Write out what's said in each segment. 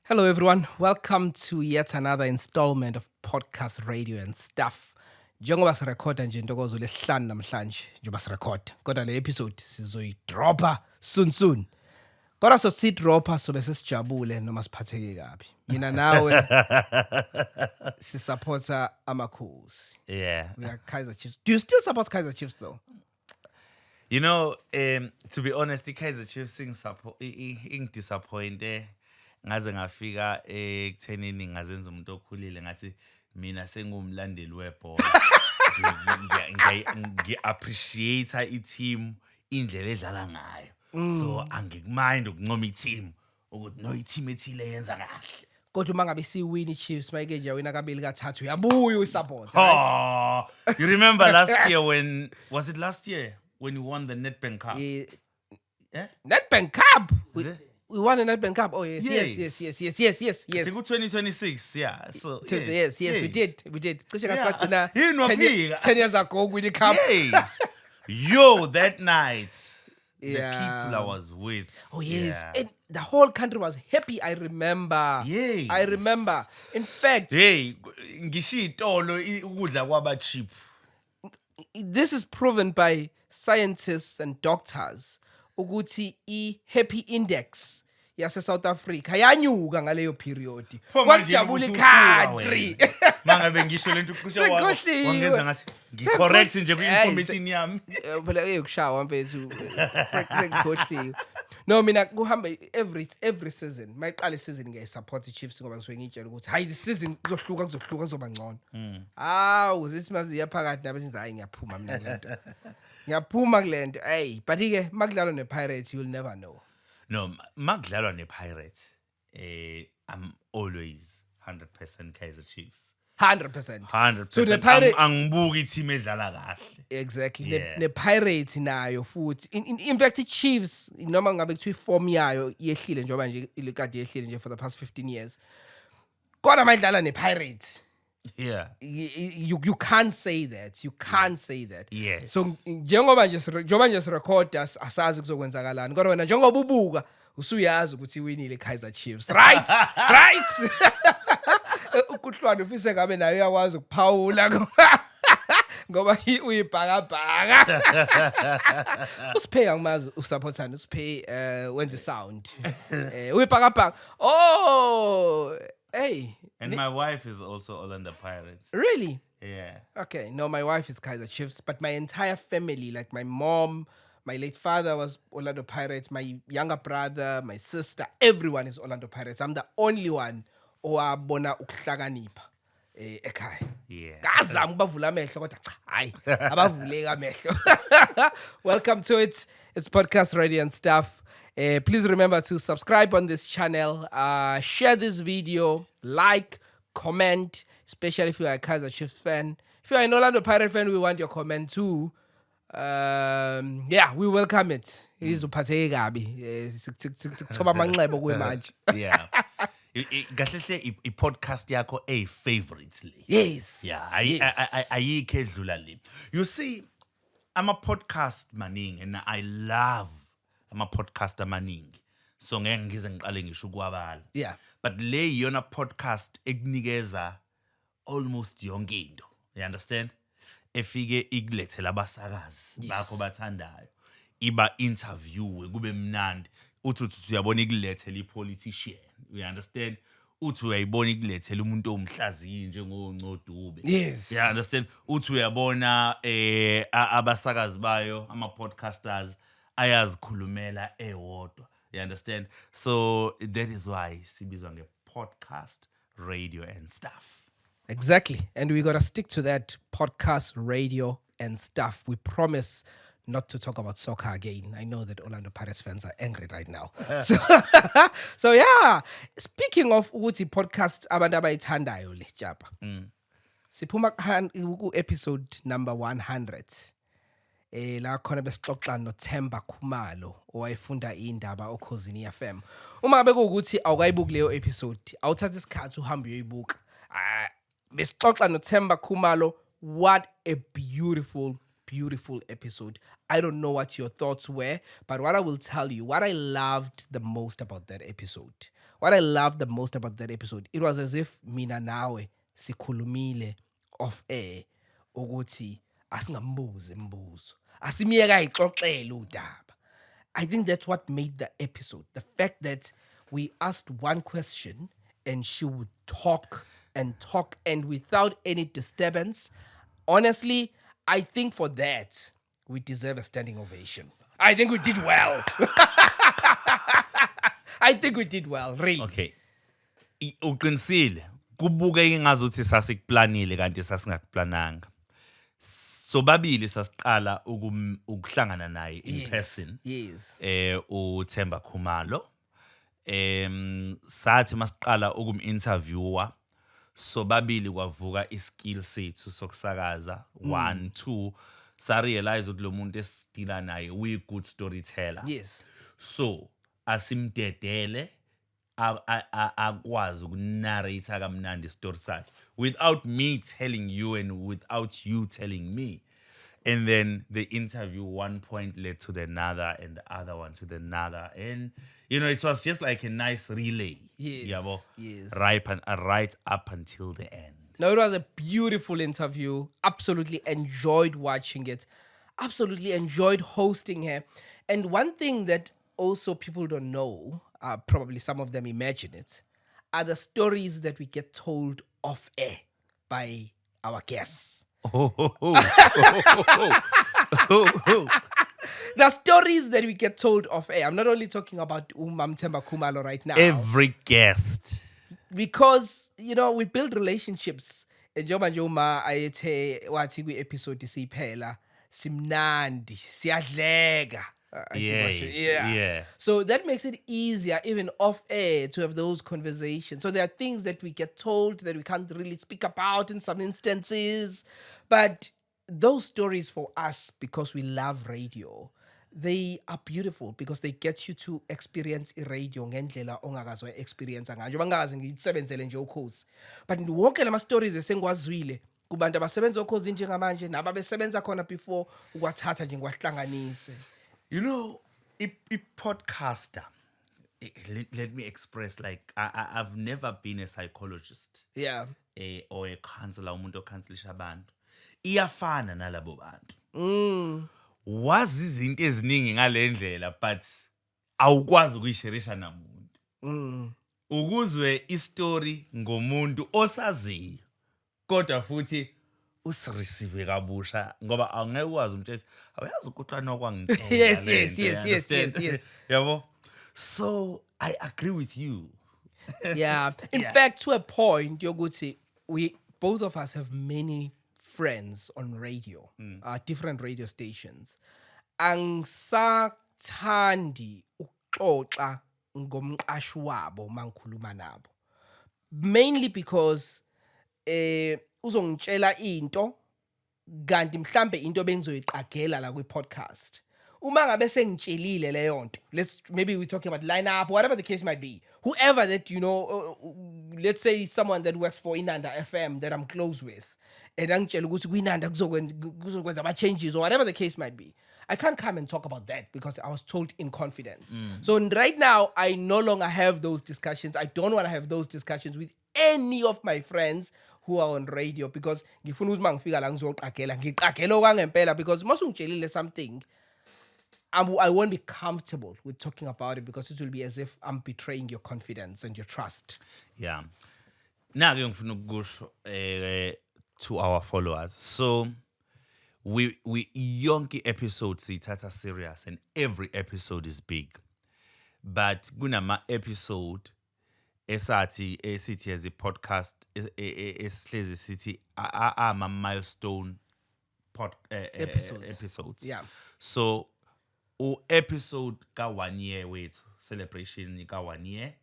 Hello, everyone. Welcome to yet another installment of Podcast Radio and Stuff. Njengoba sirekhoda nje intokozo lesihlanu namhlanje njengoba sirekhoda kodwa le episode sizoyidropha soon. Kodwa sosidropha sobe sesijabule noma siphatheke kabi. Mina nawe sisupporta amakhosi. Yeah. We are Kaizer Chiefs. Do you still support Kaizer Chiefs though? You know, to be honest, the Kaizer Chiefs ingidisappointe ngaze ngafika ekuthenini ngazenza umuntu okhulile ngathi mina sengumlandeli webhola. Ngi-appreciate i-team indlela edlala ngayo. So angikumind ukuncoma i-team ukuthi no i-team ethile yenza kahle. Kodwa mangabe siwin iChiefs mayike nje wina kabili kathathu uyabuya usupport, right? Oh, you remember last year was it last year when you won the Nedbank Cup? Nedbank Cup. The- We won a Nedbank Cup. Oh yes. Yes. Siku 2026, yeah. So Yes, we did. Cishe ngasagcina Yini 10 waphika? years ago winning cup. Yes. Yo, that night, the Yeah. people I was with. Oh yes, Yeah. and the whole country was happy. I remember. Yes. I remember. In fact, Hey, ngishitolo ukudla kwaba cheap. this is proven by scientists and doctors. Ukuthi i-happy index yase South Africa yanyuka ngaleyo period. Kwajabula country. Mangabe ngisho lento ucishe Sekhohliwe. wangenza ngathi ngicorrect nje ku-information yami. Phela eyokushawa mfethu sekukhohliwe. No mina kuhamba every season mayiqala isizini ngiyisupport iChiefs ngoba ngisuke ngitshela ukuthi hayi this season kuzohluka kuzoba ngcono. Uzithi maziya phakathi nabe sinza hayi ngiyaphuma mina lento. Ngiyaphuma kulento. Hey, but ke makudlalwa nePirates you'll never know. No, makudlalwa nePirates. I'm always 100% Kaizer Chiefs. 100%. 100%. So the Pirates angibuki i-team edlala kahle. exactly Yeah. nePirates nayo futhi in fact iChiefs noma ngabe kuthiwa iform yayo yehlile njengoba nje ilikade yehlile nje for the past 15 years. Kodwa mayidlala nePirates. Yeah. You can't say that. You can't say that. Yes. So njengoba nje sirecorda asazi kuzokwenzakalani kodwa wena njengoba ubuka usuyazi ukuthi iwinile Kaizer Chiefs. Right? Right? Ukuhlwana ufise ngabe nayo uyakwazi ukuphawula ngoba uyibhakabhaka. Usipheka ngumazi usupportana usiphe wenze sound. Uyibhakabhaka. Oh, hey. And my wife is also Orlando Pirates. Really? Yeah. Okay, no, my wife is Kaizer Chiefs, but my entire family, like my mom, my late father was Orlando Pirates, my younger brother, my sister, everyone is Orlando Pirates. I'm the only one owabona ukuhlakanipha ekhaya. Yeah. Ngazama ukubavula amehlo kodwa cha, hayi, abavuleka amehlo. Welcome to it. It's Podcast Radio and Stuff. Please remember to subscribe on this channel, share this video, like, comment, especially if you are a Kaizer Chiefs fan. If you are an Orlando Pirate fan, we want your comment too. Yeah, we welcome it. Izophatheke kabi. Sikuthoba amanxeba kuwe manje. Yeah. Kahle hle i-podcast yakho favorites le. Yes. Yeah, yes. ayikho edlula le. You see, I'm a podcast maningi and I love ama-podcast amaningi. So ngeke ngize ngiqale ngisho ukwabala. Yeah. But le yona podcast ekunikeza almost yonke into. You understand? Efike ikulethela abasakazi bakho bathandayo. Iba interview kube mnandi. Uthi uyabona ikulethela ipolitician. You understand? Uthi uyayibona ikulethela umuntu omhlaziyi njengoNcodube. Yes. You understand? Uthi uyabona abasakazi bayo ama-podcasters ayazikhulumela ewodwa. You understand? So that is why sibizwa nge-podcast, radio and stuff. Exactly. And we got to stick to that podcast, radio, and stuff. We promise not to talk about soccer again. I know that Orlando Pirates fans are angry right now. So yeah, speaking of ukuthi podcast abantu abayithandayo le Japa. Siphuma ku episode number 100. La khona besixoxa noThemba Khumalo owayefunda indaba okhosini FM. Uma ngabe kuukuthi awukayibuki leyo episode, awuthatha isikhathi uhambe uyoyibuka. Besixoxa noThemba Khumalo, what a beautiful beautiful episode. I don't know what your thoughts were, but what I will tell you, what I loved the most about that episode, it was as if mina nawe sikhulumile off air ukuthi asingambuzi imibuzo. Asimiyeka ayixoxele udaba. I think that's what made the episode. The fact that we asked one question and she would talk and without any disturbance. Honestly, I think for that, we deserve a standing ovation. I think we did well. I think we did well, really. Okay. Uqinisile kubukeke ngazuthi sasikuplanile kanti sasingakuplananga. Sobabili sasiqala ukuhlangana naye in person. Yes. uThemba Khumalo. Sathi masiqala interviewer. Sobabili kwavuka iskill sethu sokusakaza 1 2 sa realize ukuthi lo muntu esidila naye we good storyteller. Yes. So asimdedele akwazi ukunarrate kamnandi story sakhe without me telling you and without you telling me. And then the interview, one point led to the another and the other one to the another. And, you know, it was just like a nice relay. Yes. Yes. Right up until the end. No, it was a beautiful interview. Absolutely enjoyed watching it. Absolutely enjoyed hosting her. And one thing that also people don't know, probably some of them imagine it, are the stories that we get told off air by our guests. The stories that we get told off air. I'm not only talking about Themba Khumalo right now. Every guest. Because, you know, we build relationships. Njengoba nje uma ayethe wathi kwi-episode siphela simnandi siyadleka. Yeah. So that makes it easier, even off air, to have those conversations. So there are things that we get told that we can't really speak about in some instances. But those stories for us, because we love radio, they are beautiful because they get you to experience radio ngendlela ongakazwa experience nganje bangazi ngiyisebenzele nje ukhozi. But wonke lama stories esengwazwile kubantu abasebenza ukhozi njengamanje nababesebenza khona before ukwathatha nje ngwahlanganise. You know, a podcaster, let me express, like, I've never been a psychologist. Yeah. Or a counselor, umuntu ocounselisha abantu. Iyafana nalabo bantu. Wazi izinto eziningi ngale ndlela, but awukwazi ukuyisherisha namuntu. Ukuzwe istory ngomuntu osaziyo, kodwa futhi usireceive kabusha ngoba angeke ukwazi umuntu ethi awuyazi ukuhlwana okwangitshela. Yes. Yabo. So I agree with you. Yeah. In fact, to a point, yokuthi we both of us have many friends on radio, different radio stations. Angisathandi ukuxoxa ngomqashi wabo mangikhuluma nabo. Mainly because uzongitshela into kanti mhlambe into bengizoyiqagela la kwi-podcast. Uma ngabe sengitshelile leyo nto, maybe we're talking about line up, whatever the case might be. Whoever that, you know, let's say someone that works for Inanda FM that I'm close with, and angitshela ukuthi kuInanda kuzokwenza ama changes or whatever the case might be. I can't come and talk about that because I was told in confidence. So right now, I no longer have those discussions. I don't want to have those discussions with any of my friends who are on radio because ngifuna ukuthi mangifika la ngizoqagela ngiqagela okwangempela because masungitshelile something I won't be comfortable with talking about it because it will be as if I'm betraying your confidence and your trust. Yeah. Now ke ngifuna ukusho to our followers. So we yonke episodes sithatha serious and every episode is big. But kunama episode esithi as a podcast esihlezi sithi ama milestone episodes. Yeah. So episode ka 1 year wethu celebration ka 1 year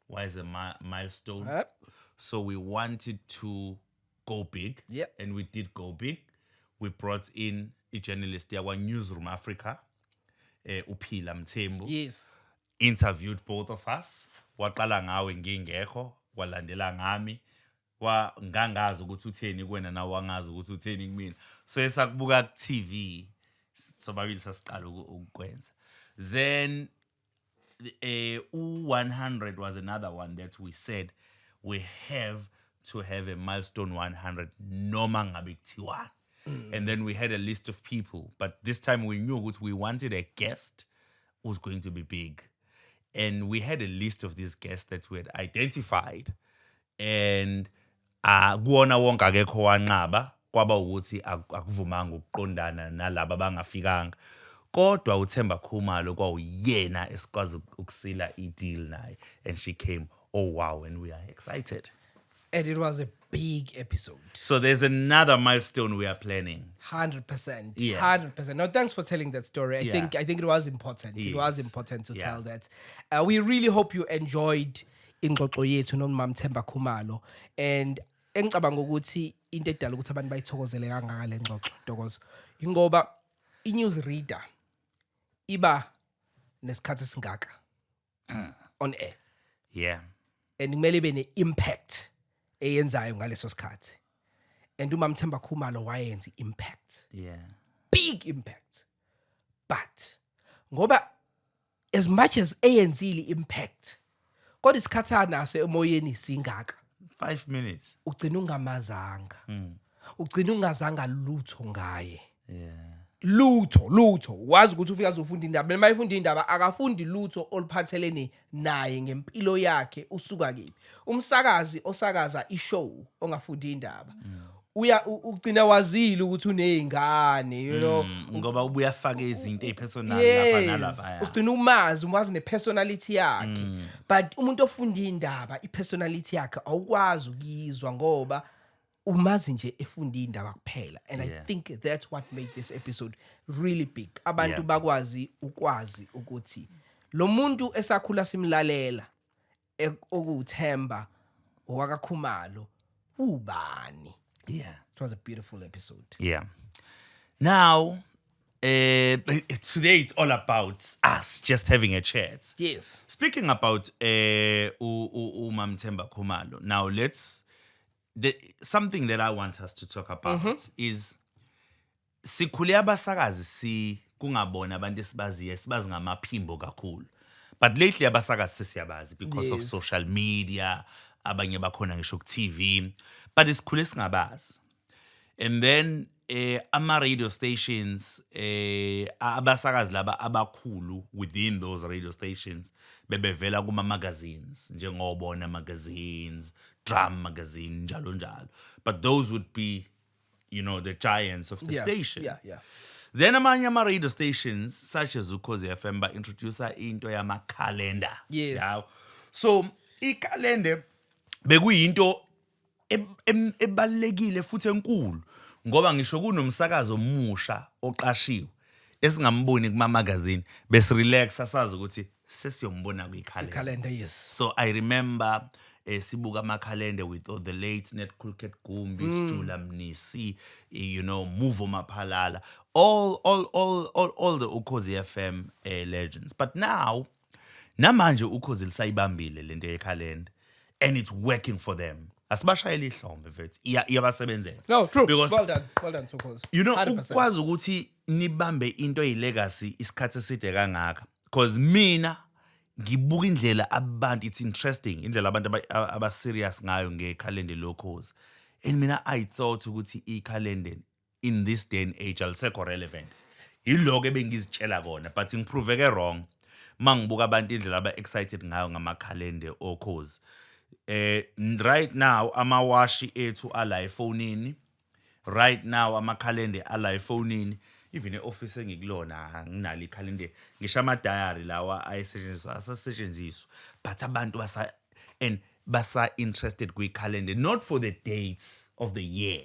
was a milestone. So we wanted to go big. Yep. And we did go big. We brought in a journalist yakwa Newsroom Africa, Uphila Mthembu. Yes. Interviewed both of us. Waqala ngawe ngingekho, walandela ngami. ngangazi ukuthi utheni kuwena nawe wangazi ukuthi utheni kumina. So esakubuka ku TV sobabili sasiqala ukwenza. Then 100 was another one that we said we have to have a milestone 100 noma ngabe kuthiwa. And then we had a list of people, but this time we knew what we wanted a guest who's going to be big. And we had a list of these guests that we had identified. And kuona wonke akekho wanqaba kwaba ukuthi akuvumanga ukuqondana nalabo abangafikanga. Kodwa uThemba Khumalo kwawuyena esikwazi ukusila ideal naye, and she came. Oh wow, and we are excited. And it was a big episode. So there's another milestone we are planning. 100%. Yeah. 100%. No, thanks for telling that story. I think it was important. It was Yes. important to Yeah. tell that. We really hope you enjoyed ingxoxo yethu nomama Themba Khumalo, and engicabanga ukuthi into edala ukuthi abantu bayithokozele kangaka le ngxoxo Dokozo ingoba i-news reader iba nesikhathi singaka on air, Yeah. and kumele ibe ne-impact eyenzayo ngaleso sikhathi, and umama Themba Khumalo wayenza impact, Yeah. big impact. But ngoba as much as eyenzile impact, kodwa isikhathi anaso emoyeni singaka, 5 minutes. ugcina ungamazanga, ugcina ungazanga lutho ngaye. Yeah. Lutho wazi ukuthi ufika uzofunda indaba, noma efunda indaba akafundi lutho oluphathelene naye ngempilo yakhe usuka kipi. Umsakazi osakaza ishow ongafundi indaba ugcina wazile ukuthi unezingane, you know, Ngoba ubuya afake izinto ezipersonal lapha nalapha. ugcina umazi ne-personality yakhe. But umuntu ofunda indaba i-personality yakhe awukwazi ukuyizwa ngoba umazi nje efunda indaba kuphela. And I think that's what made this episode really big. Abantu bakwazi ukuthi lo muntu esakhula simlalela okuthemba wakaKhumalo ubani. Yeah. It was a beautiful episode. Yeah. Now, today it's all about us just having a chat. Yes. Speaking about Umam Themba Khumalo, now something that I want us to talk about is sikhule abasakazi kungabona abantu esibaziyo sibazi ngamaphimbo kakhulu. But lately abasakazi siyabazi because of social media, abanye bakhona ngisho ku TV, but isikhule singabazi. And then ama-radio stations, abasakazi laba abakhulu within those radio stations, bebevela kuma-magazines, njengobona magazines, drum magazine, njalo njalo. But those would be, you know, the giants of the station. Yeah. Then amanye ama-radio stations, such as Ukhozi FM, ba-introducer into yama-calendar. Yes. Yeah. So, i-calendar bekuyinto ebalekile futhi enkulu ngoba ngisho kunomsakazo omusha oqashiwe esingamboni kuma magazine bese relax asazi ukuthi sesiyombona kwi-calendar. Calendar, yes. So I remember sibuka ama-calendar with all the late Net Khuleket Gumbi, Sjula Mnisi, you know, Muvo Maphalala, all the Ukhozi FM legends. But now namanje Ukhozi lisayibambile lento ye-calendar, and it's working for them. Asibashayela ihlombe mfethu iyabasebenzela. No, true. Because, well done Ukhozi. You know, 100%. ukwazi ukuthi nibambe into eyilegacy isikhathi eside kangaka, because mina ngibuka indlela abantu, it's interesting indlela abantu aba serious ngayo ngecalendar lokhozi. And mina I thought ukuthi i-calendar in this day and age alisekho relevant. Yiloko ebengizitshela kona, but ngiproveke wrong. Mangibuka abantu indlela aba excited ngayo ngama-calendar okhozi. Right now amawashi ethu ala efonini, right now ama-calendar ala efonini, even e-office engikulona nginalo i-calendar, ngisho ama-diary lawa asasetshenziswa, but abantu basa interested kwi-calendar, not for the dates of the year,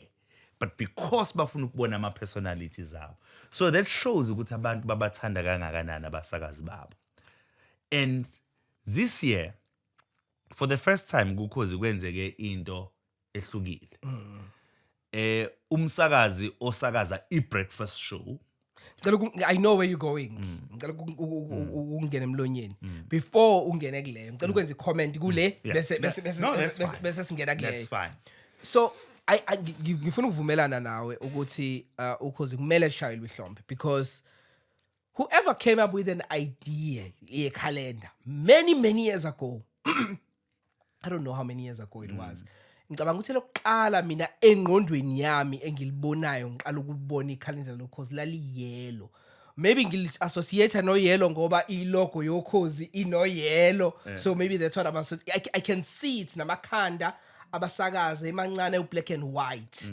but because bafuna ukubona ama-personalities abo. So that shows ukuthi abantu babathanda kangakanani abasakazi babo. And this year, for the first time kuKhozi kwenzeke into ehlukile. Umsakazi osakaza i-breakfast show. I know where you're going. Ngicela ungene emlonyeni. Before ungene kuleyo, ngicela ukwenza i-comment kule bese singena kuleyo. That's fine. So ngifuna ukuvumelana nawe ukuthi ukhozi kumele lishayelwe ihlombe because whoever came up with an idea a calendar many years ago I don't know how many years ago it was ngicabanga ukuthi lokuqala mina engqondweni yami engilibonayo ngiqala ukubona icalendar lokhozi lali yellow maybe ngil associate no yellow ngoba I logo yokhozi ino yellow so maybe that's what I can see it namakhanda abasakaza emancane black and white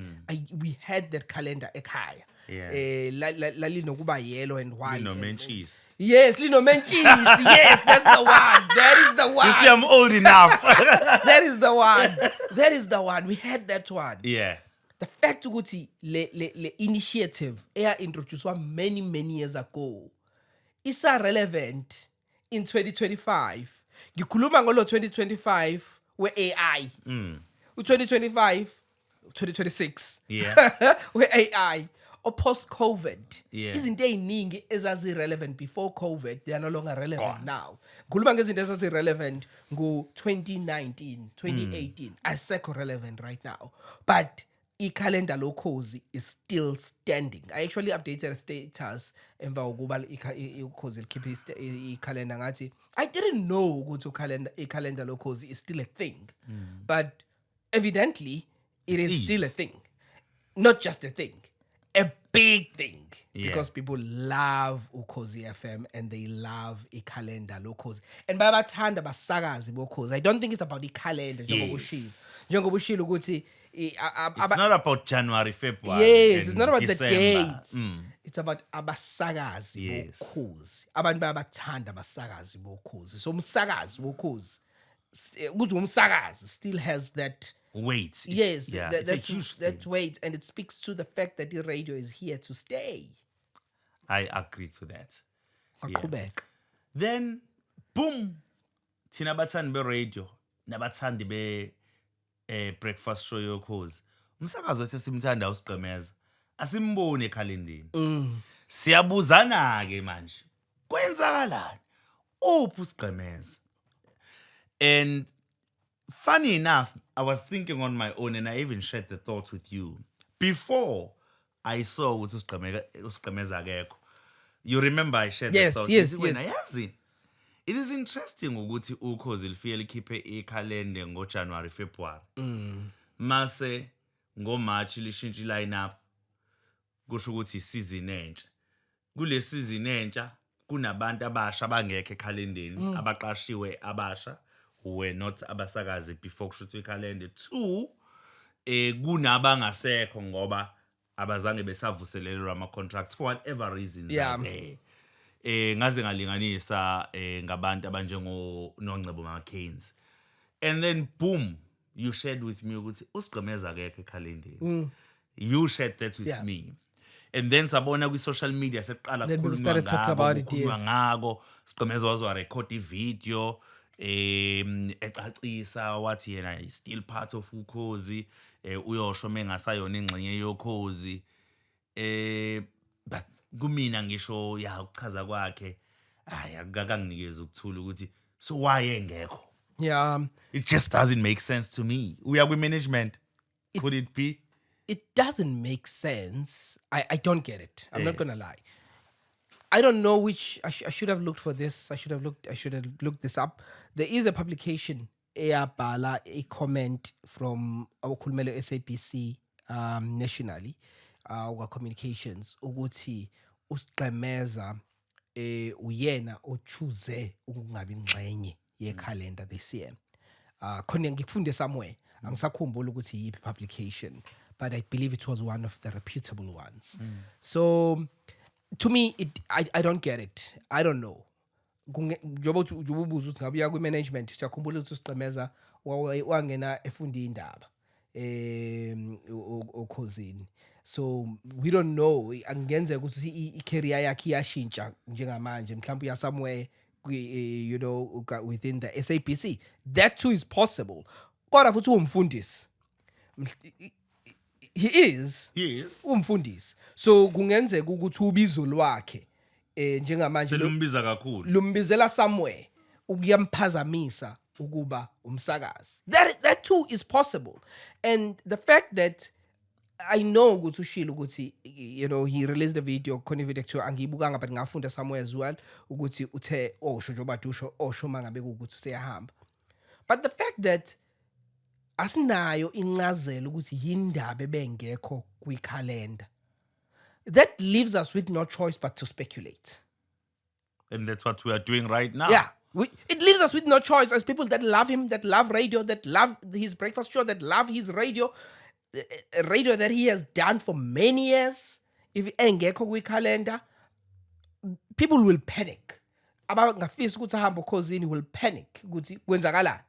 we had that calendar ekhaya linokuba yellow and white no menchis yes lino menchis yes that's the one that is the one you see I'm old enough that is the one we had that one the fact ukuthi le initiative eya introduced many years ago is relevant in 2025 ngikhuluma ngolo 2025 we AI u2025 2026 we AI or post COVID izinto eziningi ezazi relevant before COVID they are no longer relevant now ngikhuluma ngezinto ezazi relevant ngo 2019 2018 asekho relevant right now but i-calendar lokhozi is still standing. I actually updated a status emva ukuba ukhozi likhiphe i-calendar ngathi I didn't know ukuthi i-calendar lokhozi is still a thing but evidently it is still a thing, not just a thing, a big thing because people love Ukhozi FM and they love i-calendar lokhozi and bayabathanda basakazi bokhozi. I don't think it's about the calendar njengoba ushilo ukuthi it's not about January, February. Yes, it's not about December. The dates. It's about abasakazi bokhozi. Abantu bayabathanda abasakazi bokhozi. So umsakazi bokhozi ukuthi umsakazi still has that weight. Yes, it's a huge that weight and it speaks to the fact that the radio is here to stay. I agree to that. Aquebec. Then boom thina bathandi be radio nabathandi be breakfast show yokhozi umsakazo sesimthanda usigqemeza asimbone ekhalendeni siyabuzana ke manje kwenzakalani uphi usigqemeza and funny enough I was thinking on my own and I even shared the thought with you before I saw ukuthi usigqemeza akekho. You remember I shared the thought when I yazi it is interesting ukuthi ukhozi lifike likhiphe ikhalenda ngoJanuary February mase ngoMarch lishintsha lineup kusho ukuthi season entsha kule season entsha kunabantu abasha bangekho ekhalendeni abaqashiwe abasha were not abasakazi before kushuthwe ikhalenda 2 kunabangasekho ngoba abazange besavuselelwa ama contracts for whatever reasons ngaze ngalinganisa ngabantu abanjengo Nongcebo Macanes and then boom you shared with me ukuthi usigqemeza akekho ekhalendeni you shared that with me and then sabona ku social media seqala ukukhuluma ngako sigqemeza wazwa record video ecacisa wathi yena is still part of ukhozi uyosho mengasayona ingxenye yokhozi but kumina ngisho ukuchaza kwakhe akakanginikeza ukuthula ukuthi so why engekho it just doesn't make sense to me uya kwi management could it be it doesn't make sense I don't get it I'm not gonna lie I don't know which I should have looked for this I should have looked this up there is a publication eyabhala a comment from our Khulumelo SABC nationally our communications ukuthi usigqemeza uyena ochoose ukungabi ingxenye yekhalenda this year khona ngikufunde somewhere angisakhumbula ukuthi yipi publication but I believe it was one of the reputable ones so to me I don't get it I don't know njoba ubuza ukuthi ngabe uya kwi management siyakhumbula ukuthi usigqemeza wangena efunda indaba okhosini so we don't know angenzeka ukuthi i-career yakhe iyashintsha njengamanje mhlawumbe uya somewhere you know within the SABC that too is possible kodwa futhi umfundisi he is umfundisi so kungenzeka ukuthi ubizo lwakhe njengamanje selumbiza kakhulu lumbizela somewhere ukuyamphazamisa ukuba umsakazi. That too is possible. And the fact that I know ukuthi ushilo ukuthi he released a video khona video kuthiwa angiyibukanga but ngafunda somewhere as well ukuthi uthe osho njengoba dusho osho mangabe ukuthi useyahamba. But the fact that asinayo incazelo ukuthi yindaba ebengekho kwikhalenda, that leaves us with no choice but to speculate. And that's what we are doing right now. Yeah. It leaves us with no choice as people that love him, that love radio, that love his breakfast show, that love his radio that he has done for many years. If engekho kwikhalenda, people will panic. Abangafisa ukuthi ahambe ukhosini will panic ukuthi kwenzakalani.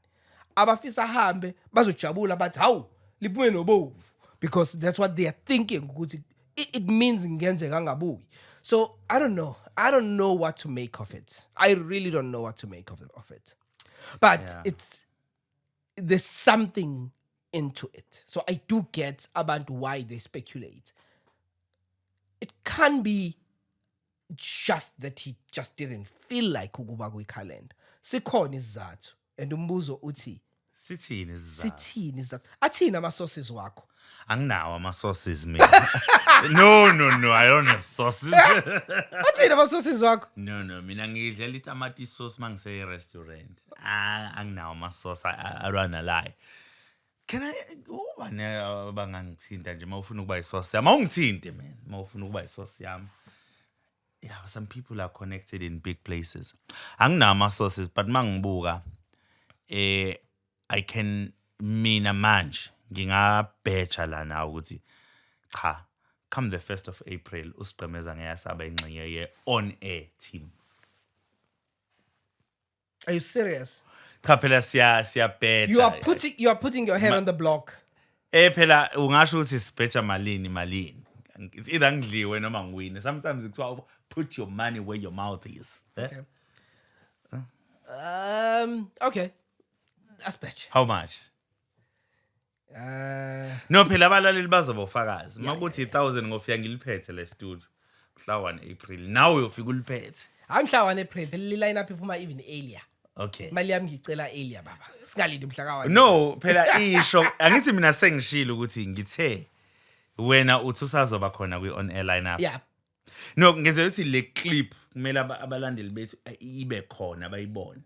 Abafisa ahambe bazojabula bathi hawu libuye nobovu, because that's what they are thinking ukuthi it means ngenzeka ngabuyi. So I don't know what to make of it. I really don't know what to make of it. But there's something into it. So I do get about why they speculate. It can't be just that he just didn't feel like ukuba kwikhalenda. Sikhona isizathu. And umbuzo uthi Sithini isizathu? Athina ama sources wakho. Anginawo ama sources mina. No, I don't have sources. Athina ama sources wakho. No, mina ngidlela itamati sauce mangise restaurant. Anginawo ama sauce. I don't wanna lie. Can I ubani abangangithinta nje mawufuna ukuba isource yami? Awungithinte man, mawufuna ukuba isource yami. Yeah, some people are connected in big places. Anginawo ama sources, but mangibuka I can mina manje ngingabheja lana ukuthi cha, come the 1st of April usiqhemeza ngeyasaba ingxenye ye on air team. Are you serious? Cha phela siyabheja. You are putting your head on the block. Phela ungasho ukuthi sibheja malini. It's either ngidliwe noma ngiwine. Sometimes kuthiwa put your money where your mouth is. Okay. Okay. That's better. How much? No phela abalaleli bazobofakazi. Makuthi 1000 ngofika ngiliphethe le studio. Mhla 1 April. Now uyofika uliphethe. I'm mhla 1 April. Phela line up iphuma even earlier. Okay. Mali yami ngicela earlier baba. Singalindi mhla ka 1. No, phela isho angithi mina sengishilo ukuthi ngithe wena uthi usazoba khona kwi on air lineup. Yeah. No, ngenzela ukuthi le clip kumele abalandeli bethu ibe khona bayibone.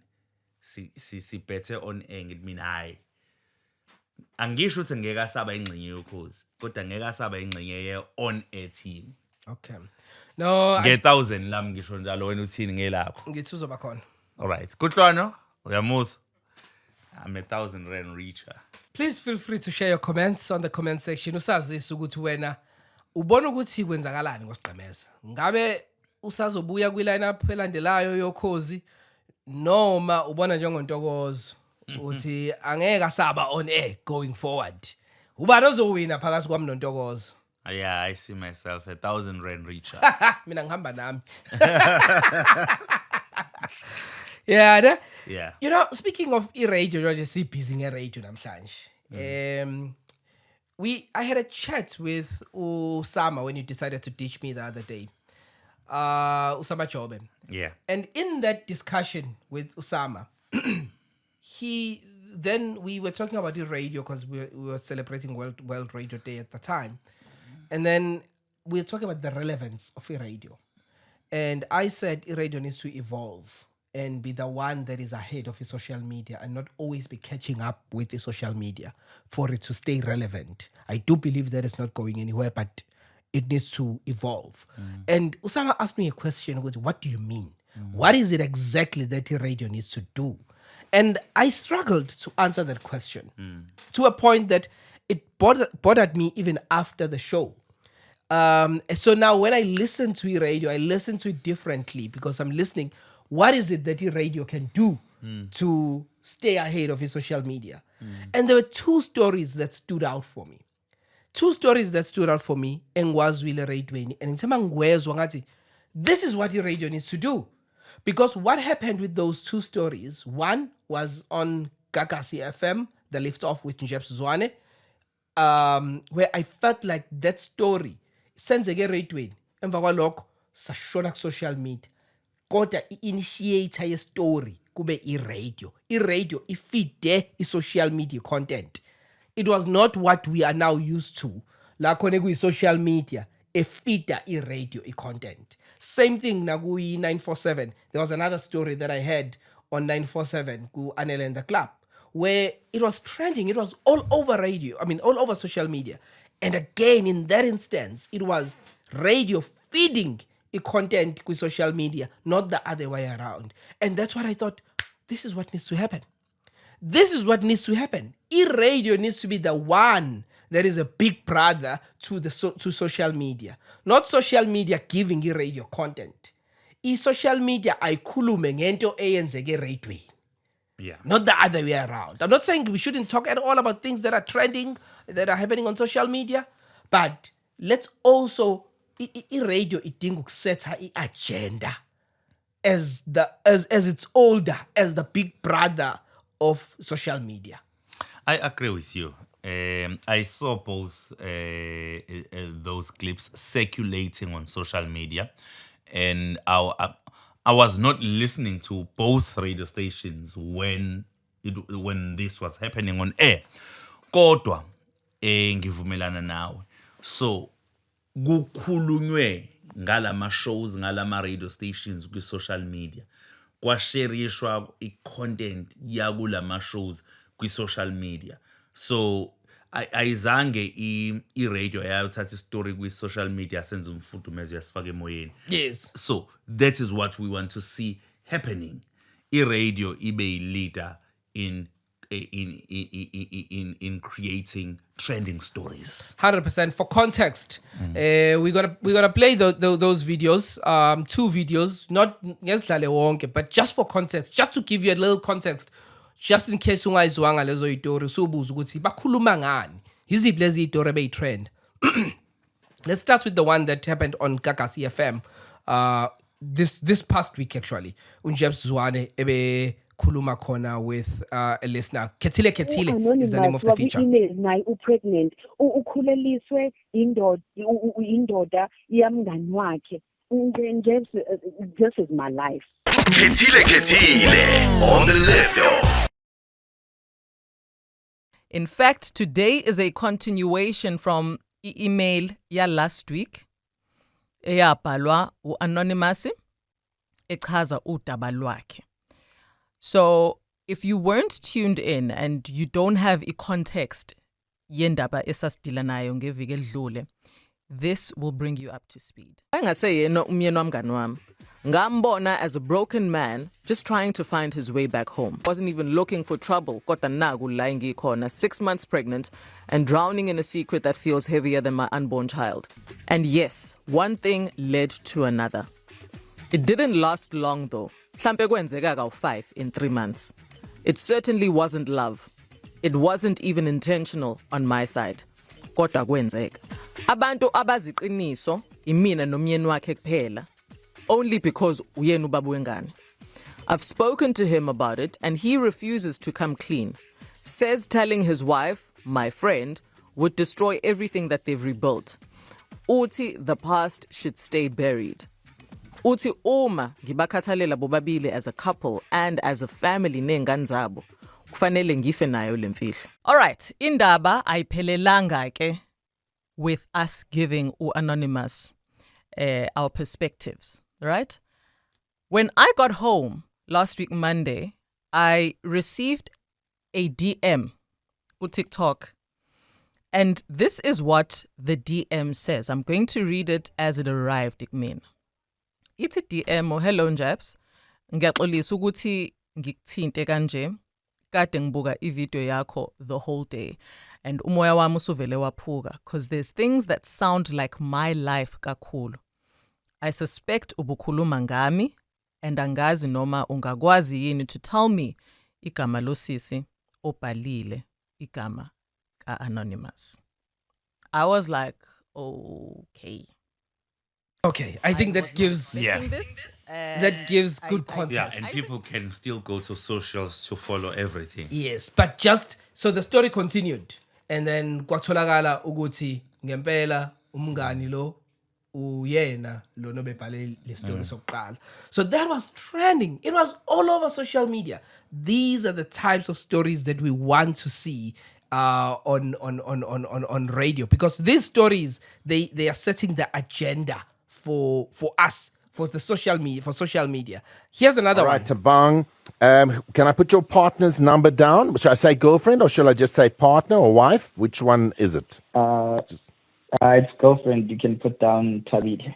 Sibhethe on air ngithi mina hayi. Angisho ukuthi ngeke asaba ingxenye yokhozi, kodwa ngeke asaba ingxenye ye on air team. Okay. No, nge-1000 lami ngisho njalo wena uthini ngelakho. Ngithi uzoba khona. All right. Kuhlwana, uyamuzwa. I'm R1,000 richer. Please feel free to share your comments on the comment section. Usazisa ukuthi wena ubona ukuthi kwenzakalani ngosiqhemeza. Ngabe usazobuya kwi lineup elandelayo yokhozi noma ubona njengontokozo uthi angeke asaba on air going forward. Ubani ozowina phakathi kwami nontokozo? Yeah, I see myself R1,000 richer. Mina ngihamba nami. Yeah. Yeah. You know, speaking of radio, you're just busy nge-radio namhlanje. I had a chat with Usama when you decided to ditch me the other day. Usama Joben. Yeah. And in that discussion with Usama, we were talking about the radio because we were celebrating World Radio Day at the time. And then we were talking about the relevance of radio. And I said radio needs to evolve and be the one that is ahead of the social media and not always be catching up with the social media for it to stay relevant. I do believe that it's not going anywhere, but it needs to evolve. And Usama asked me a question, what do you mean? What is it exactly that the radio needs to do? And I struggled to answer that question to a point that it bothered me even after the show. So now when I listen to the radio, I listen to it differently because I'm listening. What is it that the radio can do to stay ahead of his social media? And there were two stories that stood out for me. Engwazwile radioweni. And ngithema this is what the radio needs to do. Because what happened with those two stories, one was on Gagasi FM, the lift off with Njep Zwane, where I felt like that story senzeke radioweni emva kwalokho sashona ku social media kodwa initiator ye story kube i-radio. I-radio ifide i-social media content. It was not what we are now used to. La khona kuyi-social media, efida i-radio i-content. Same thing na kuyi-947. There was another story that I had on 947 ku Anele and the Club, where it was trending. It was all over radio. I mean, all over social media. And again, in that instance, it was radio feeding the content with social media, not the other way around. And that's what I thought, this is what needs to happen. This is what needs to happen. Radio needs to be the one that is a big brother to to social media. Not social media giving radio content. Social media ayikhulume ngento eyenzeke radioweni. Yeah. Not the other way around. I'm not saying we shouldn't talk at all about things that are trending, that are happening on social media, but let's also radio idinga ukusetha i-agenda as it's older, as the big brother of social media. I agree with you. I saw both those clips circulating on social media, and I was not listening to both radio stations when this was happening on air. Kodwa ngivumelana nawe. So kukhulunywe ngalama shows, ngalama radio stations ku social media. Kwasherishwa i-content yakulama shows ku social media. So ayizange i-radio yayothatha i-story ku social media senze umfudumezo yasifaka emoyeni. Yes. So that is what we want to see happening. I-radio ibe leader in creating trending stories. 100%. For context, we gotta play those videos, 2 videos, not ngesidlale wonke, but just for context, just to give you a little context, just in case ungayizwanga lezo itori usubuza ukuthi bakhuluma ngani, yiziphi lezi itori beyitrend. Let's start with the one that happened on Gagasi FM this past week actually. Unjebs Zwane ebe khuluma khona with a listener. Ketile is the name of the feature. Naye pregnant ukhuleliswe indoda yamngani wakhe. This is my life. Ketile on the left. In fact, today is a continuation from email ya last week eyabhalwa uAnonymous echaza udaba lwakhe. So if you weren't tuned in and you don't have a context yendaba esasidila nayo ngeviki edlule, this will bring you up to speed. Angase yena umyeni wamngani wami ngambona as a broken man just trying to find his way back home. Wasn't even looking for trouble. Kodwa naku la ngikhona 6 months pregnant and drowning in a secret that feels heavier than my unborn child. And yes, one thing led to another. It didn't last long though. Mhlambe kwenzeka kawu-5 in 3 months. It certainly wasn't love. It wasn't even intentional on my side. Kodwa kwenzeka. Abantu abaziqiniso imina nomyeni wakhe kuphela. Only because uyena ubaba wengane. I've spoken to him about it and he refuses to come clean. Says telling his wife, my friend, would destroy everything that they've rebuilt. Uthi the past should stay buried. Uthi uma ngibakhathalela bobabili as a couple and as a family nengane zabo kufanele ngife nayo lemfihlo. All right, indaba ayiphelelanga ke with us giving uAnonymous our perspectives. Right? When I got home last week, Monday, I received a DM on TikTok. And this is what the DM says. I'm going to read it as it arrived, Ikmin. It's a DM, hello Njabs. Ngiyaxolisa ukuthi ngikuthinte kanje. Kade ngibuka ivideo yakho the whole day. And umoya wami usuvele waphuka. Because there's things that sound like my life kakhulu. I suspect ubukhuluma ngami and angazi noma ungakwazi yini to tell me igama losisi obhalile igama ka-Anonymous. I was like, okay. Okay, I think that gives that gives good context. Yeah, and people can still go to socials to follow everything. Yes, but just so the story continued and then kwatholakala ukuthi ngempela umngani lo uyena lo nobebhale le story sokuqala. So that was trending. It was all over social media. These are the types of stories that we want to see on radio, because these stories they are setting the agenda for us, for the social media. Here's another All one. right, Tabang. Can I put your partner's number down? Should I say girlfriend or shall I just say partner or wife? Which one is it? It's girlfriend. You can put down Tabile.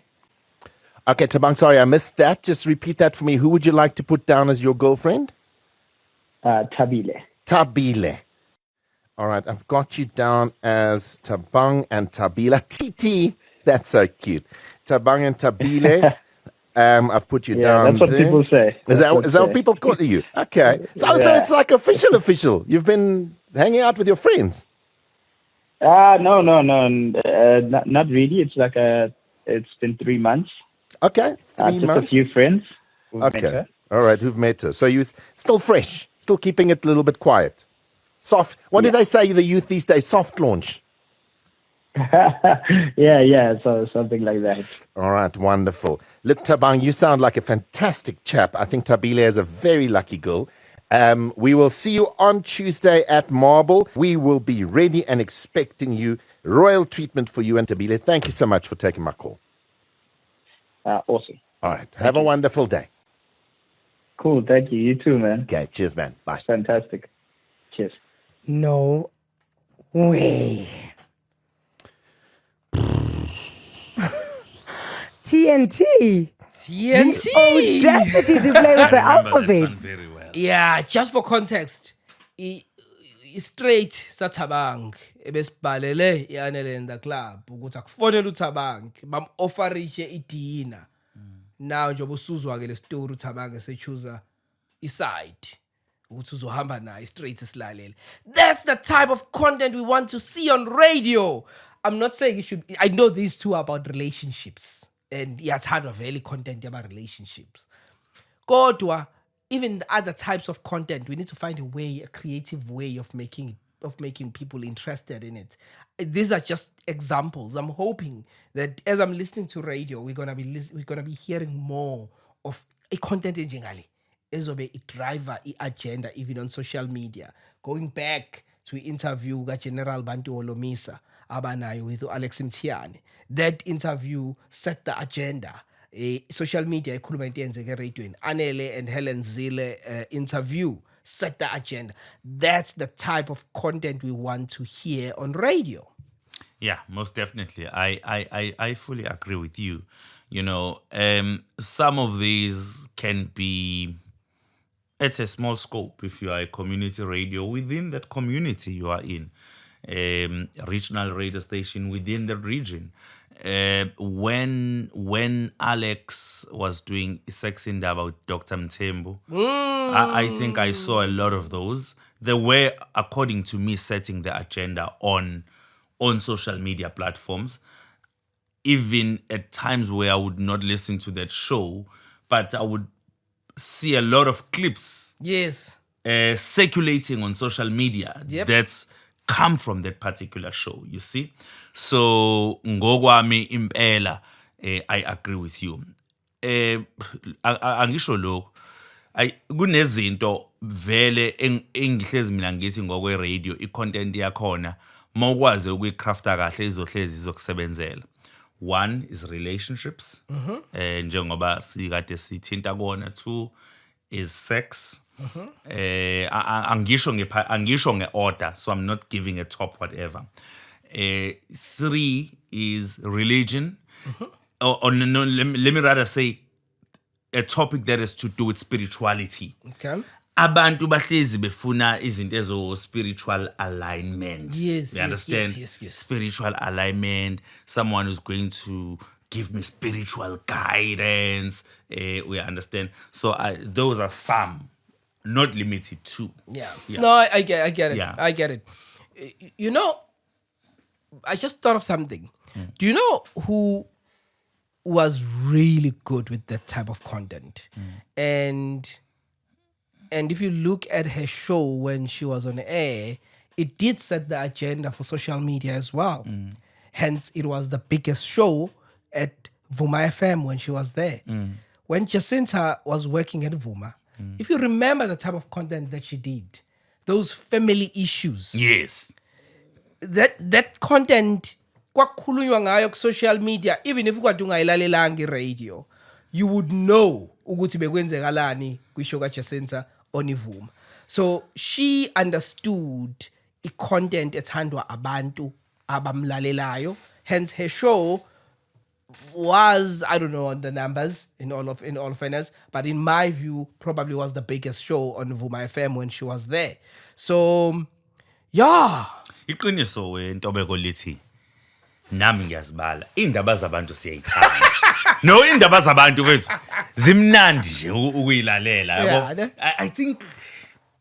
Okay, Tabang, sorry, I missed that. Just repeat that for me. Who would you like to put down as your girlfriend? Tabile. Tabile. All right, I've got you down as Tabang and Tabila. TT. That's so cute. Tabang and Tabile. I've put you down. That's what there. people say. Is that what people call you? Okay. So it's like official. You've been hanging out with your friends. No, not really. It's like it's been 3 months. Okay, 3 Just months. a few friends. who've met Okay. her. All right, who've met her. So you're still fresh, still keeping it a little bit quiet. Soft. What do they say, the youth these days? Soft launch. Yeah, so something like that. All right, wonderful. Look, Tabang, you sound like a fantastic chap. I think Tabile is a very lucky girl. We will see you on Tuesday at Marble. We will be ready and expecting you. Royal treatment for you and Tabile. Thank you so much for taking my call. Awesome. All right, have a wonderful day. Cool, thank you. You too, man. Okay, cheers, man. Bye. Fantastic. Cheers. No way. TNT. TNT. The audacity to play with the Remember that one alphabet. very well. Yeah, just for context, straight saThabang ebesibhalele yanele in the club ukuthi akufonele uThabang bam offerishe idina. Now njengoba usuzwa ke le story uThabang esechuza iside ukuthi uzohamba naye straight esilalele. That's the type of content we want to see on radio. I'm not saying you should. I know these two are about relationships, and iyathanda vele content about relationships. Kodwa, even the other types of content, we need to find a creative way of making people interested in it. These are just examples. I'm hoping that as I'm listening to radio, we're gonna be hearing more of a content engineering. Ezobe a driver, a agenda, even on social media. Going back to interview General Bantu Olomisa abanayo with Alex Mtiani. That interview set the agenda. Social media ikhuluma into eyenzeke eradioini. Anele and Helen Zille interview set the agenda. That's the type of content we want to hear on radio. Yeah, most definitely. I fully agree with you. You know, some of these can be, it's a small scope if you are a community radio within that community you are in. Regional radio station within the region. When Alex was doing Sex Indaba with Dr. Mthembu, I think I saw a lot of those. They were, according to me, setting the agenda on social media platforms. Even at times where I would not listen to that show, but I would see a lot of clips Yes. circulating on social media Yep. that's come from that particular show, you see. So ngokwami impela, I agree with you. Angisho lokho, kunezinto vele engihlezi mina ngithi ngokwe radio i-content yakhona mawukwazi ukuyicrafta kahle izohlezi izokusebenzela. One is relationships, njengoba sikade sithinta kona. Two is sex. Angisho nge-order, so I'm not giving a top whatever. Three is religion. Or no, let me rather say a topic that has to do with spirituality. Okay. Abantu bahlezi befuna izinto ezo spiritual alignment. Yes, you yes, understand? yes. Spiritual alignment, someone who's going to give me spiritual guidance. We understand. So those are some, not limited to. Yeah. Yeah. No, I get it. Yeah. I get it. You know, I just thought of something. Do you know who was really good with that type of content? And if you look at her show when she was on air, it did set the agenda for social media as well. Hence, it was the biggest show at Vuma FM when she was there. When Jacinta was working at Vuma, if you remember the type of content that she did, those family issues, Yes. that content kwakhulunywa ngayo ku social media, even if ukade ungayilalelanga radio, you would know ukuthi bekwenzekalani kwisho kaJacinta on iVuma. So she understood i-content ethandwa abantu abamlalelayo. Hence her show was, I don't know on the numbers in all fairness, but in my view probably was the biggest show on Vuma FM when she was there. So yeah, Iqiniso wentobeko lithi nami ngiyazibala indaba zabantu siyayithanda. No, indaba zabantu wethu zimnandi nje ukuyilalela yabo. Yeah, I think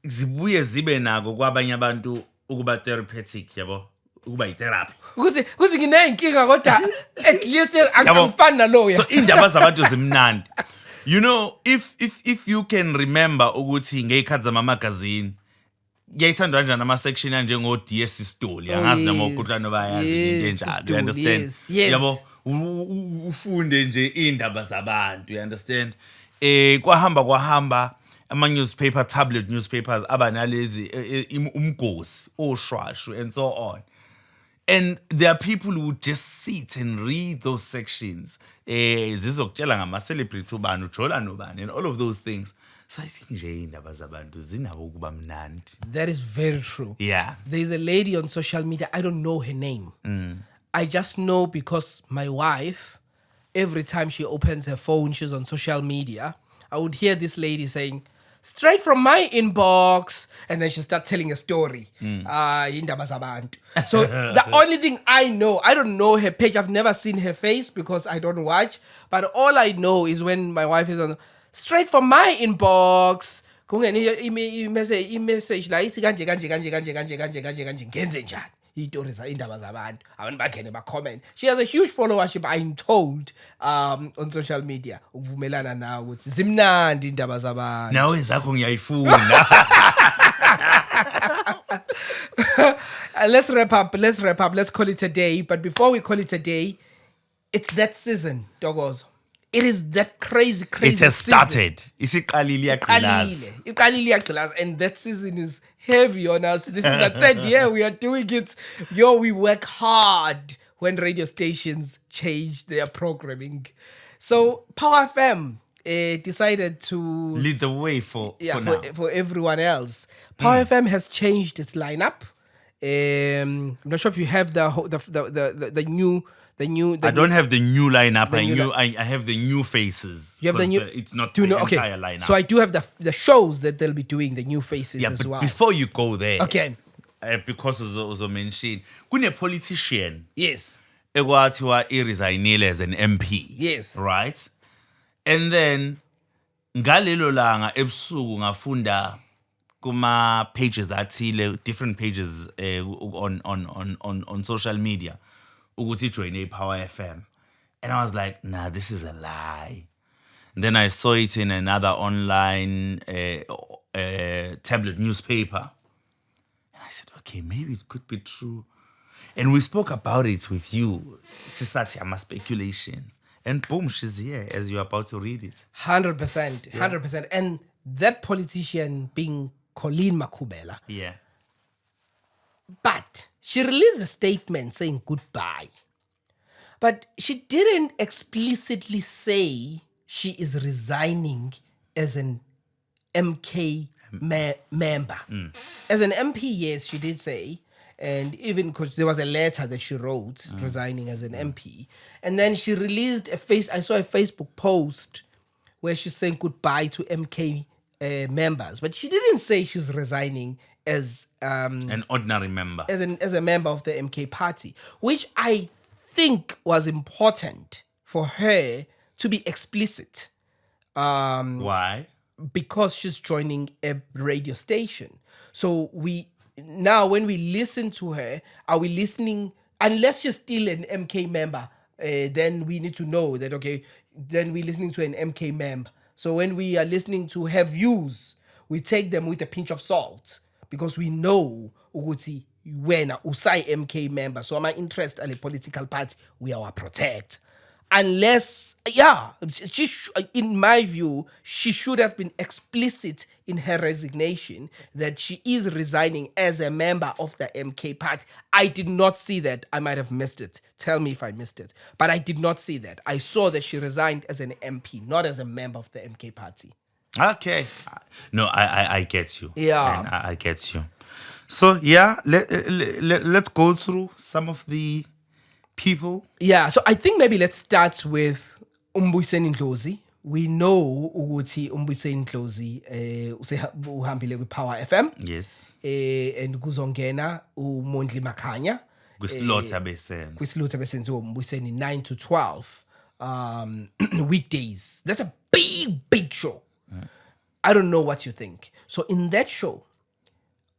zibuye zibe nako kwabanye abantu ukuba therapeutic yabo, ukuba yitherapy. ukuthi nginenkinga kodwa at least Yabo. angifani naloya. So indaba zabantu zimnandi. You know, if you can remember ukuthi ngeyikhathi zama magazine ngiyayithanda kanjani ama section anje ngo DS Story angazi noma uqhutlano bayazi into enjalo, you Story, understand? yes. Yabo ufunde nje indaba zabantu, you understand? Kwahamba ama newspaper, tablet newspapers abanalezi umgosi oshwashwe and so on. And there are people who would just sit and read those sections. Zizokutshela ngama celebrity ubani uJola nobani and all of those things. So I think nje indaba zabantu zinabo ukuba mnandi. That is very true. Yeah. There's a lady on social media, I don't know her name. I just know because my wife, every time she opens her phone, she's on social media, I would hear this lady saying, straight from my inbox, and then she start telling a story. Indaba zabantu. So the only thing I know, I don't know her page, I've never seen her face because I don't watch, but all I know is when my wife is on, straight from my inbox, i-message la ithi kanje ngenze njani izitori indaba zabantu abantu bangene ba-comment. She has a huge followership, I'm told, on social media, ukuvumelana nawe ukuthi zimnandi indaba zabantu. Nawe zakho ngiyayifuna. Let's wrap up, let's call it a day. But before we call it a day, it's that season, Dogozo. It is that crazy It has season. started. Isiqalile iyaqalaza. Iqalile iyaqalaza, and that season is heavy on us. This is the third year we are doing it. We work hard when radio stations change their programming. So Power FM decided to Lead the way for now. for everyone else. Power FM has changed its lineup. I'm not sure if you have the new. I don't have the new lineup. new I have the new faces. You have the new. It's not do you the know? Okay. entire lineup. So I do have the shows that they'll be doing, the new faces yeah, as but well. before you go there, Okay. Because uzo mention, kune politician Yes. ekwathiwa resigned as an MP. Yes. Right? And then ngalelo langa ebusuku ngafunda kuma pages athile, different pages on social media ukuthi join Power FM. And I was like, nah, this is a lie. And then I saw it in another online tablet newspaper. And I said, okay, maybe it could be true. And we spoke about it with you, Sisatiama speculations. And boom, she's here as you're about to read it. 100%. 100%. And that politician being Colleen Makubela. Yeah. But she released a statement saying goodbye. But she didn't explicitly say she is resigning as an MK member. As an MP, yes, she did say. And even because there was a letter that she wrote resigning as an MP. And then she released I saw a Facebook post where she's saying goodbye to MK members. But she didn't say she's resigning as An ordinary member. as a member of the MK party, which I think was important for her to be explicit. Why? Because she's joining a radio station. So now when we listen to her, are we listening, unless she's still an MK member, then we need to know that, okay, then we're listening to an MK member. So when we are listening to her views, we take them with a pinch of salt because we know ukuthi when usai MK member, so my interest in a political party, we are protect. unless, in my view, she should have been explicit in her resignation that she is resigning as a member of the MK party. I did not see that. I might have missed it. Tell me if I missed it. But I did not see that. I saw that she resigned as an MP, not as a member of the MK party. Okay. No, I get you. Yeah. And I get you. So, yeah, let's go through some of the people. Yeah, so I think maybe let's start with Umbuyiseni Ndlozi. We know ukuthi Umbuyiseni Ndlozi uhambile kwi-Power FM. Yes. And kuzongena uMondli Makhanya. Kwisilotha besenza. Kwisilotha besenza Umbuyiseni 9 to 12 weekdays. That's a big show. I don't know what you think. So in that show,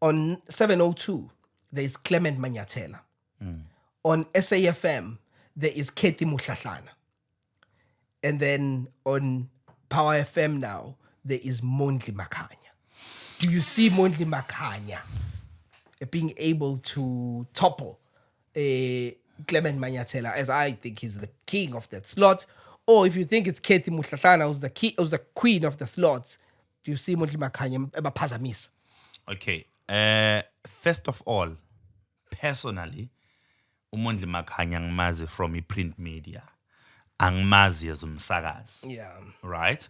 on 702, there is Clement Manyathela. On SAFM, there is Katie Muhlahlana. And then on Power FM now, there is Mondli Makhanya. Do you see Mondli Makhanya being able to topple Clement Manyathela, as I think he's the king of that slot? Or if you think it's Katie Muhlahlana who's the queen of the slots, do you see Mondli Makhanya ebaphazamisa? Okay. First of all, personally, uMondli Makhanya ngimazi from i-print media. Angimazi as umsakazi. Yeah. Right?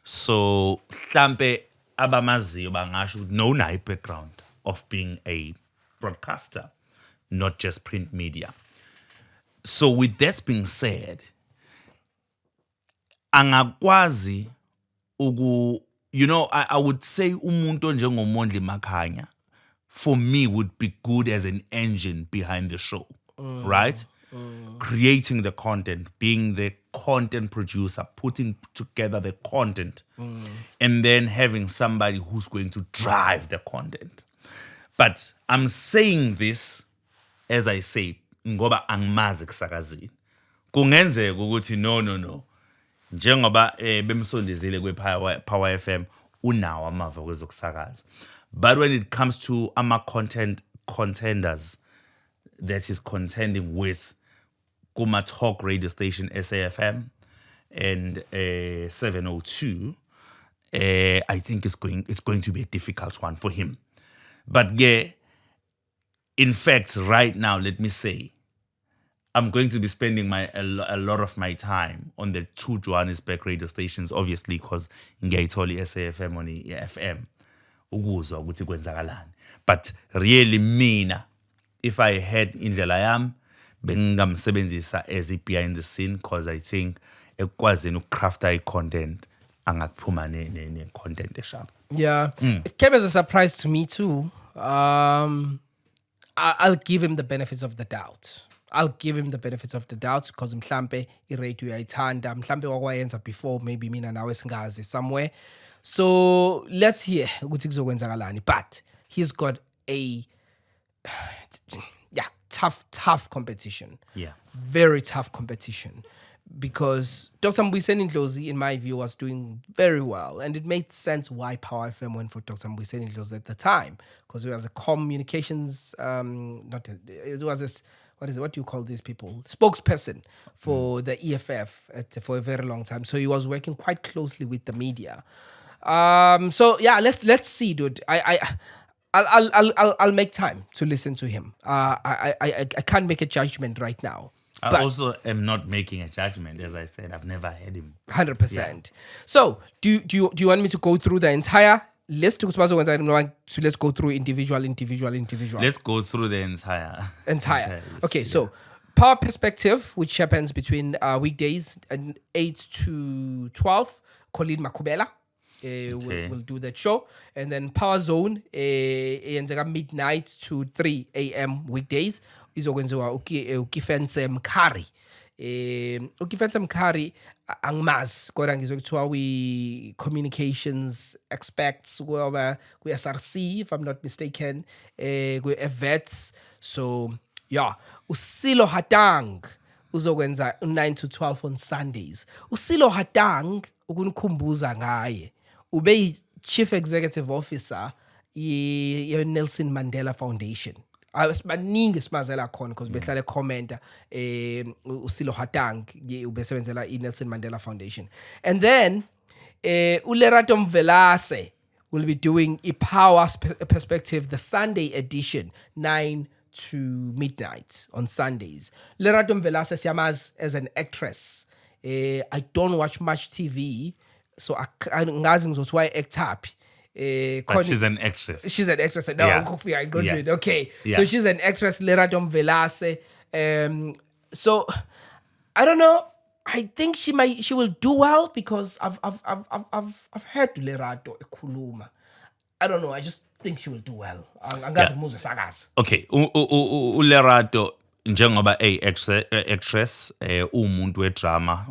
So, mhlampe abamaziyo bangasho ukuthi no unayo background of being a broadcaster, not just print media. So, with that being said, angakwazi I would say umuntu njengoMondli Makhanya for me would be good as an engine behind the show, right? Creating the content, being the content producer, putting together the content, and then having somebody who's going to drive the content. But I'm saying this, as I say, ngoba angimazi kusakazini. Kungenzeka ukuthi no. Njengoba bemsondezile kwe-Power FM, unawo amava kwezokusakaza. But when it comes to contenders that is contending with Kuma Talk radio station SAFM and 702, I think it's going to be a difficult one for him. But in fact, right now, let me say, I'm going to be spending a lot of my time on the two Johannesburg radio stations, obviously, because ngiyayithola SAFM on the FM. Ukuzwa ukuthi kwenzakalani. But really mina, if I had indlela yami, bengingamsebenzisa as behind the scene, because I think ekwazini ukucrafta i-content angakuphuma ne-content esharp. Yeah. It came as a surprise to me too. I'll give him the benefits of the doubt. Because mhlampe i-radio uyayithanda, mhlampe wakwayenza before, maybe mina nawe singazi somewhere. So let's hear ukuthi kuzokwenzakalani. But he's got a tough competition. Yeah. Very tough competition. Because Dr. Mbuyiseni Ndlozi, in my view, was doing very well. And it made sense why Power FM went for Dr. Mbuyiseni Ndlozi at the time. Because it was a communications, what do you call these people? Spokesperson for the EFF for a very long time. So he was working quite closely with the media. So yeah, let's see, dude. I'll make time to listen to him. I can't make a judgment right now. I also am not making a judgment. As I said, I've never heard him. 100%. Yeah. So do you want me to go through the entire list? Let's go through individual. Let's go through the entire list, Okay, yeah. so Power Perspective, which happens between weekdays and 8 to 12, Colleen Makubela will do that show. And then Power Zone, midnight to 3 a.m. weekdays, izokwenziwa uKifense Mkhari. uKifense Mkhari angimazi kodwa ngizokuthiwa communications experts ku-SRC, if I'm not mistaken, ku-EVETS. So yeah, uSilo Hatang uzokwenza 9 to 12 on Sundays. uSilo Hatang, ukunikhumbuza ngaye, ube chief executive officer ye Nelson Mandela Foundation. Baningi simazela khona because behlale commenta uSilo Hatang ubesebenzela iNelson Mandela Foundation. And then uLerato Mvelase will be doing a Power Perspective, the Sunday edition, 9 to midnight on Sundays. Lerato Mvelase siyamazi as an actress. I don't watch much TV, so I ngazi ngizothi why act happy. But she's an actress. She's an actress. No, Yeah. I got Yeah. it. Okay. Yeah. So she's an actress, Lerato Mvelase. So I don't know. I think she will do well because I've heard Lerato ekhuluma. I don't know. I just think she will do well. Angazi ngimuzwe sakazi. Okay, uLerato njengoba actress umuntu wedrama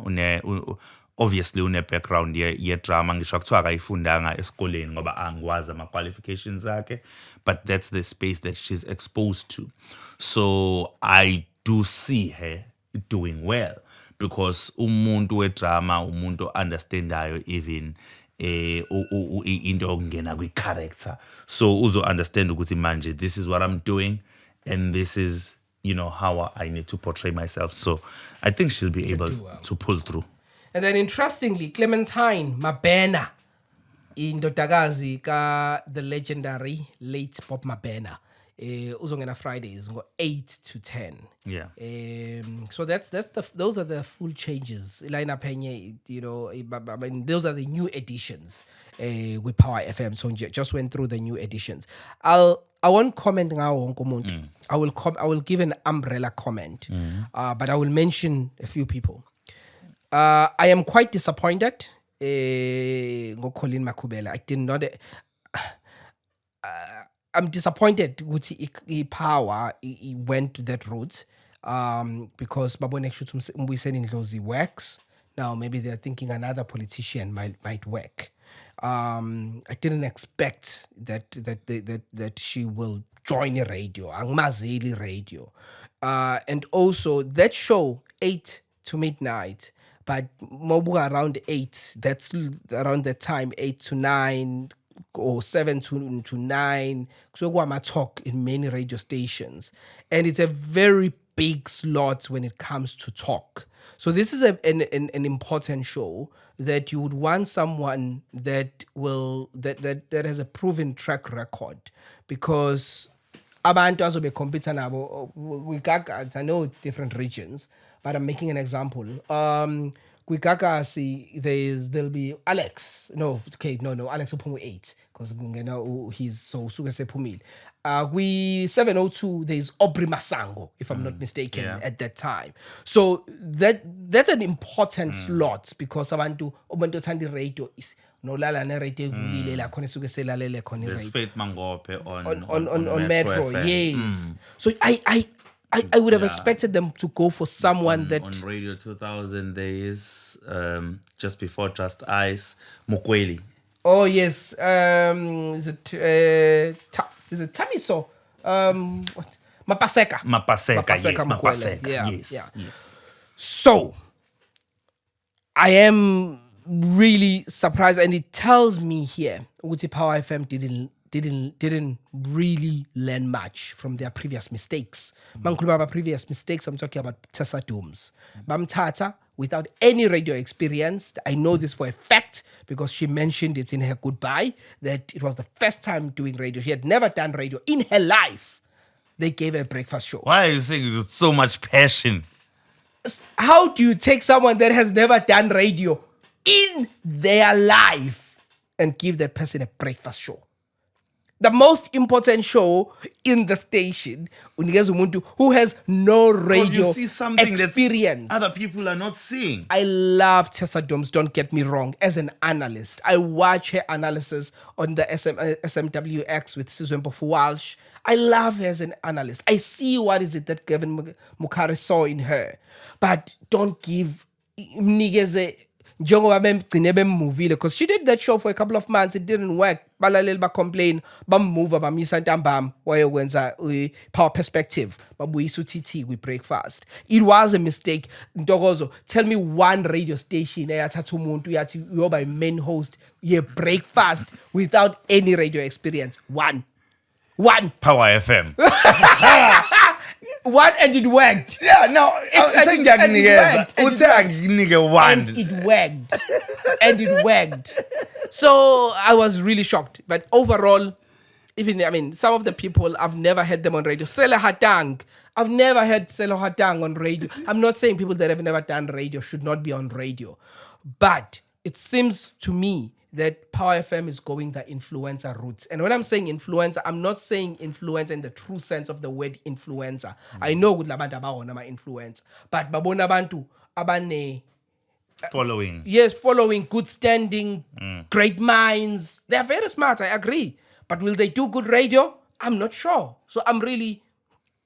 obviously une background ye drama ngisho kuthiwa akayifundanga esikoleni ngoba angikwazi ama qualifications akhe, but that's the space that she's exposed to. So I do see her doing well because umuntu wedrama umuntu understandayo even into okungena kwi character, so uzo understand ukuthi manje this is what I'm doing and this is how I need to portray myself. So I think she'll be able to pull through. And then interestingly, Clementine Mabena, indodakazi ka the legendary late Bob Mabena, uzongena Fridays ngo 8 to 10. Yeah. So those are the full changes. Lineup enye, I mean, those are the new editions with Power FM. So just went through the new editions. I won't comment ngawo wonke umuntu. I will give an umbrella comment, but I will mention a few people. I am quite disappointed. Colin Makubela. I did not. I'm disappointed with Power. He went to that route because Babone Shutum Ndlozi works. Now maybe they're thinking another politician might work. I didn't expect that she will join a radio, Angmazeli radio, and also that show 8 to midnight. But Mobu around 8, that's around the time, 8 to 9 or 7 to 9. So I'm talk in many radio stations. And it's a very big slot when it comes to talk. So this is an important show that you would want someone that has a proven track record, because abantu azobe compete nabo I know it's different regions, but I'm making an example. Kwikakasi, there'll be Alex. No, Alex uphuma 8 because he's so suke sephumile. We 702, there's Aubrey Masango, if I'm not mistaken, at that time. So that's an important slot because abantu thandi radio is no lala narrative la khona suke selalele khona radio. There's Faith Mangope on Metro, yes. So I would have expected them to go for someone that on Radio 2000 there is just before Just Ice, Mukweli. Oh yes, is it Tamiso? What? Mapaseka. Yes, Mukwele. Yes. So I am really surprised, and it tells me here Uti Power FM didn't really learn much from their previous mistakes. Mankuluma previous mistakes, I'm talking about Tessa Dooms. Bamtata, without any radio experience, I know this for a fact because she mentioned it in her goodbye, that it was the first time doing radio. She had never done radio in her life. They gave her a breakfast show. Why are you saying it with so much passion? How do you take someone that has never done radio in their life and give that person a breakfast show? The most important show in the station, unikeza umuntu who has no radio you see something experience. that other people are not seeing. I love Tessa Dooms, don't get me wrong, as an analyst. I watch her analysis on the SMWX with Sizwempo Walsh. I love her as an analyst. I see what is it that Kevin Mukari saw in her. But don't give mnikeze njengoba bemgcine bemmuvile, because she did that show for a couple of months. It didn't work. Balaleli complain, bamuva bamisa ntambama wayokwenza Power Perspective, babuyisa uTT with breakfast. It was a mistake. Ntokozo, tell me one radio station eyathatha umuntu yathi you're my main host, ye breakfast without any radio experience. One. One. Power FM. One, and it worked. Yeah, no, and it one. And it worked. And it worked. So I was really shocked. But overall, some of the people, I've never heard them on radio. Sela Hatang. I've never heard Sela Hatang on radio. I'm not saying people that have never done radio should not be on radio. But it seems to me that Power FM is going the influencer route. And when I'm saying influencer, I'm not saying influencer in the true sense of the word influencer. I know good labantu abawona ma-influencer. But babona abantu abane Following. Yes, following, good standing, great minds. They're very smart, I agree. But will they do good radio? I'm not sure. So I'm really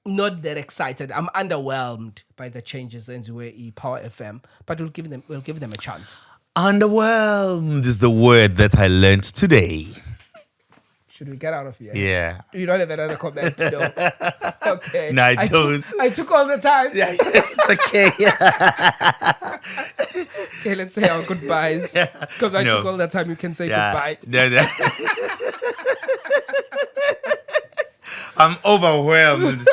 not that excited. I'm underwhelmed by the changes in the Power FM. But we'll give them a chance. Underwhelmed is the word that I learned today. Should we get out of here? Yeah. You don't have another comment? No. Okay. No, I don't. I took all the time. Yeah, it's okay. Okay, let's say our goodbyes. Because I took all the time, you can say goodbye. No. I'm overwhelmed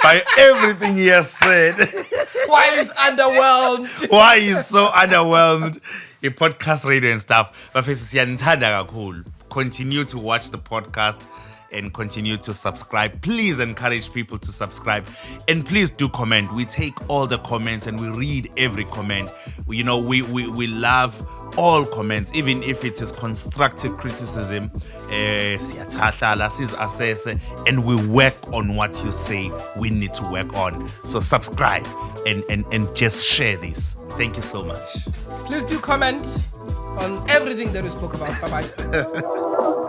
by everything he has said. Why is underwhelmed? Why is so underwhelmed in podcast radio and stuff? But siyanithanda kakhulu. Continue to watch the podcast and continue to subscribe. Please encourage people to subscribe. And please do comment. We take all the comments and we read every comment. We love all comments, even if it is constructive criticism. Siyathahla, assess, and we work on what you say we need to work on. So subscribe and just share this. Thank you so much. Please do comment on everything that we spoke about. Bye-bye.